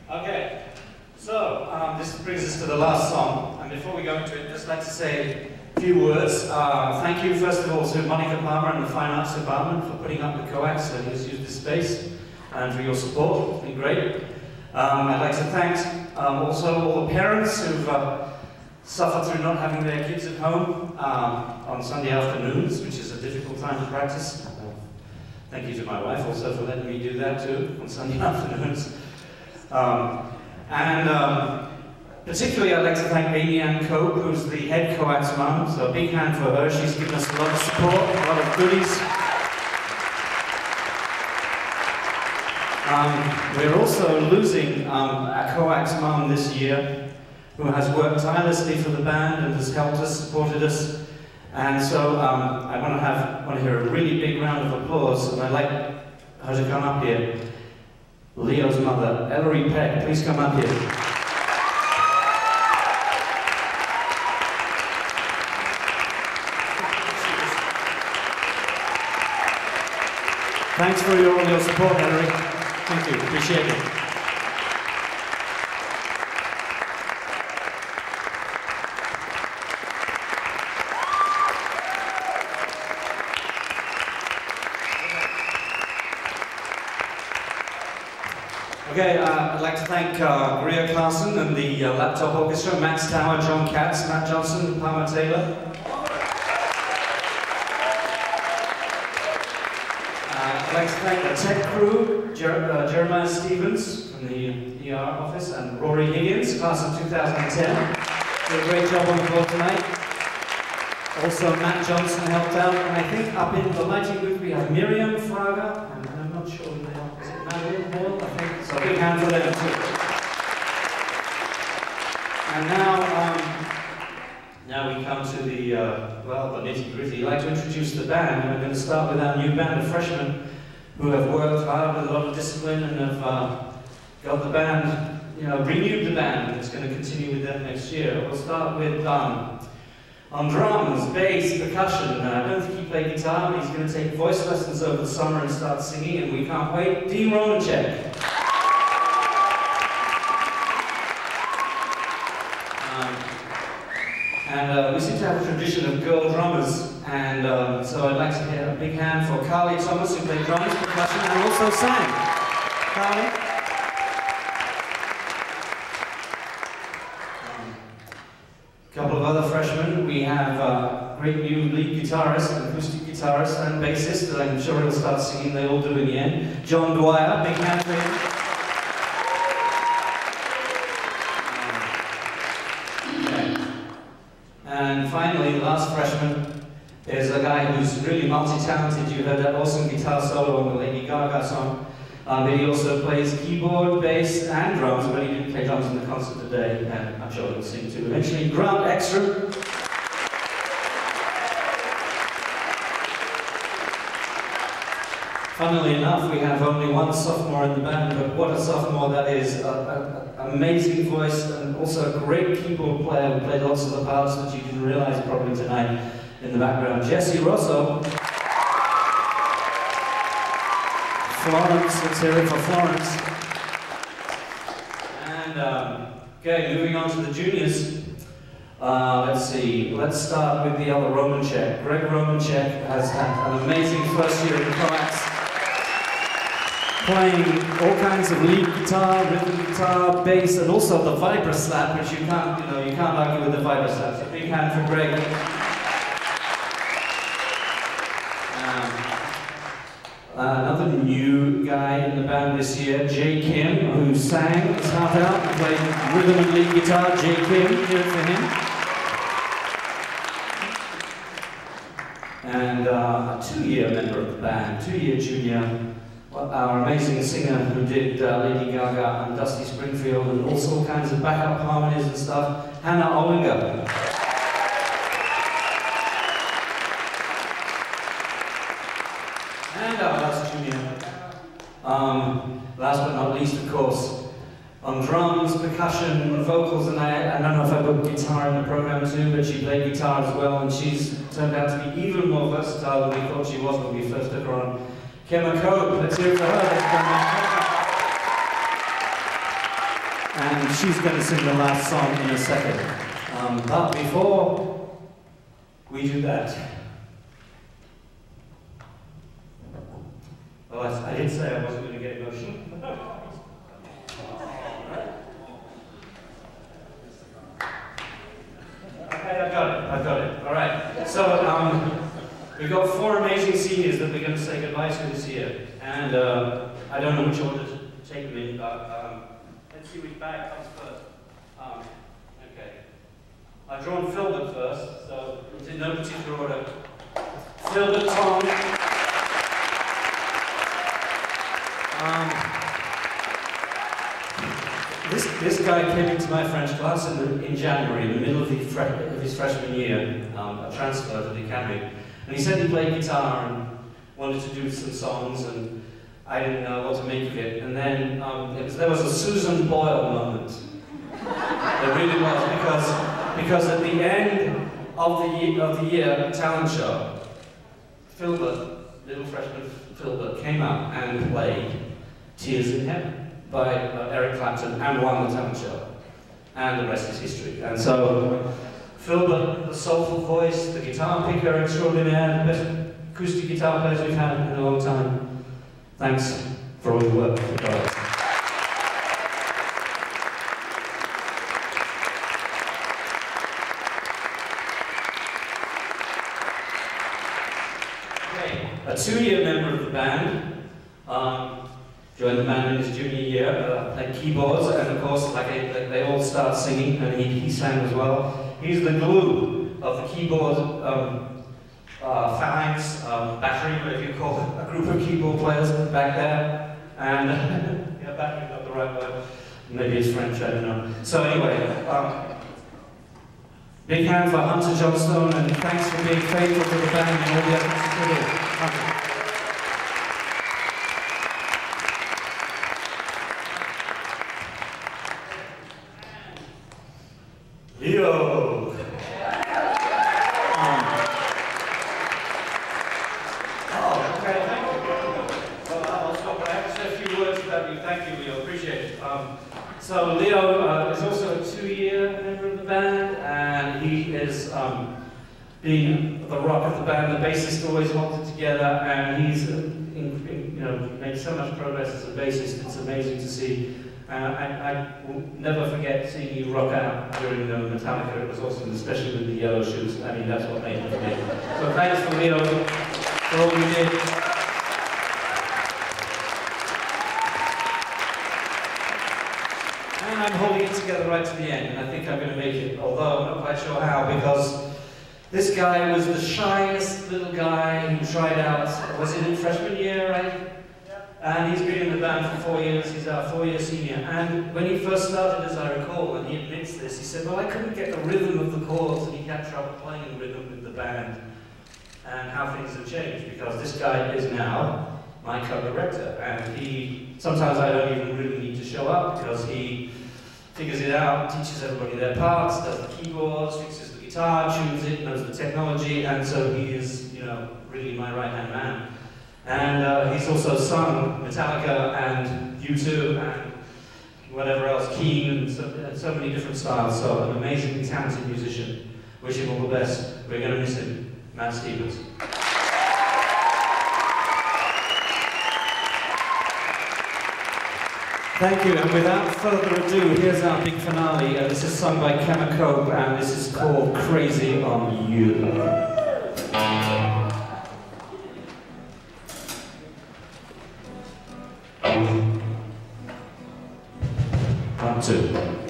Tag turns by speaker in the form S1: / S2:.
S1: Okay, so this brings us to the last song, and before we go into it, I'd just like to say a few words. Thank you, first of all, to Monica Palmer and the Fine Arts Department for putting up the coax and letting us use this space, and for your support. It's been great. I'd like to thank also all the parents who've suffered through not having their kids at home on Sunday afternoons, which is a difficult time to practice. Thank you to my wife also for letting me do that too on Sunday afternoons. Particularly I'd like to thank Amy Ann Cope, who's the head coax mum, so a big hand for her. She's given us a lot of support, a lot of goodies. We're also losing a coax mum this year who has worked tirelessly for the band and has helped us, supported us. And so I want to hear a really big round of applause, and I'd like her to come up here. Leo's mother, Ellery Peck, please come up here. Thanks for all your support, Ellery. Thank you, appreciate it. Okay, I'd like to thank Greer Clarkson and the Laptop Orchestra, Max Tower, John Katz, Matt Johnson, Palmer Taylor. I'd like to thank the tech crew, Jeremiah Stevens from the ER office, and Rory Higgins, class of 2010. Did a great job on the board tonight. Also, Matt Johnson helped out, and I think up in the lighting booth we have Miriam Fraga, and I'm not sure who they are. Is it Madeline Hall? I think. So a big hand for them too. And now we come to the, well, the nitty-gritty. I'd like to introduce the band, and we're going to start with our new band of freshmen who have worked hard with a lot of discipline and have got the band, renewed the band, and it's going to continue with them next year. We'll start with, on drums, bass, percussion. I don't think he played guitar, but he's going to take voice lessons over the summer and start singing, and we can't wait. Dean Romanchek. We seem to have a tradition of girl drummers, and so I'd like to hear a big hand for Carly Thomas, who played drums, percussion, and also sang. Carly? A couple of other freshmen. We have a great new lead guitarist, an acoustic guitarist, and bassist, that I'm sure he'll start singing. They all do in the end. John Dwyer, big hand for him. And finally, the last freshman is a guy who's really multi-talented. You heard that awesome guitar solo on the Lady Gaga song. But he also plays keyboard, bass, and drums, but he didn't play drums in the concert today, and I'm sure he'll sing too eventually. Grant Ekstrom. Funnily enough, we have only one sophomore in the band, but what a sophomore that is. Amazing voice, and also a great keyboard player who played lots of the parts that you didn't realize probably tonight in the background. Jesse Rosso. Florence, let's hear it for Florence. And, okay, moving on to the juniors. Let's see, let's start with the other Romanchek. Greg Romanchek has had an amazing first year in coax, playing all kinds of lead guitar, rhythm guitar, bass, and also the vibra slap, which you can't argue with the vibra slap. So big hand for Greg. Another new guy in the band this year, Jay Kim, who sang his heart out and played rhythm and lead guitar. Jay Kim, hear it for him. And a two-year member of the band, two-year junior, our amazing singer who did Lady Gaga and Dusty Springfield and all kinds of backup harmonies and stuff, Hannah Olinger. And our last junior, last but not least, of course, on drums, percussion, vocals, and I don't know if I put guitar in the program too, but she played guitar as well, and she's turned out to be even more versatile than we thought she was when we first took her on. Kemma Cope, let's hear it for her. and she's going to sing the last song in a second. But before we do that, well, I did say I wasn't going to get emotional. Okay, I've got it. All right. So we've got 4 amazing seniors that we're going to say goodbye to this year, and I don't know which order to take them in, but let's see which bag comes first. Okay. I've drawn Philbert first, so it's in no particular order. Philbert, Tom. This guy came into my French class in January, in the middle of his freshman year, a transfer to the academy. And he said he played guitar and wanted to do some songs, and I didn't know what to make of it. And then there was a Susan Boyle moment. There really was, because at the end of the year talent show, Philbert, little freshman Philbert, came out and played Tears in Heaven by Eric Clapton and won the talent show. And the rest is history. And so, Philbert, the soulful voice, the guitar picker extraordinaire, the best acoustic guitar players we've had in a long time. Thanks for all your work, guys. Okay, a 2-year member of the band. Joined the band in his junior year, played keyboards, and of course, like they all start singing, and he sang as well. He's the glue of the keyboard phalanx, battery, whatever you call it, a group of keyboard players back there. And yeah, battery's not the right word. Maybe it's French, I don't know. So anyway, big hand for Hunter Johnstone, and thanks for being faithful to the band and all the efforts you put in. Leo! Okay, thank you. Well, I'll stop, but I have to say a few words about you. Thank you, Leo, appreciate it. So Leo is also a 2-year member of the band, and he is being the rock of the band. The bassist always holds it together, and he's made so much progress as a bassist. It's amazing to see. I will never forget seeing you rock out during Metallica. It was awesome, especially with the yellow shoes. I mean, that's what made it for me. So thanks for Leo for all you did. And I'm holding it together right to the end, and I think I'm going to make it, although I'm not quite sure how, because this guy was the shyest little guy who tried out, was it in freshman year, right? And he's been in the band for 4 years, he's our 4-year senior. And when he first started, as I recall, and he admits this, he said, well, I couldn't get the rhythm of the chords, and he had trouble playing rhythm with the band. And how things have changed, because this guy is now my co-director. And sometimes I don't even really need to show up, because he figures it out, teaches everybody their parts, does the keyboards, fixes the guitar, tunes it, knows the technology, and so he is, really my right-hand man. And he's also sung Metallica and U2 and whatever else, Keen, and so many different styles. So an amazing, talented musician. Wish him all the best. We're going to miss him. Matt Stevens. Thank you, and without further ado, here's our big finale. This is sung by Chemicope, and this is called Crazy on You. 1, 2.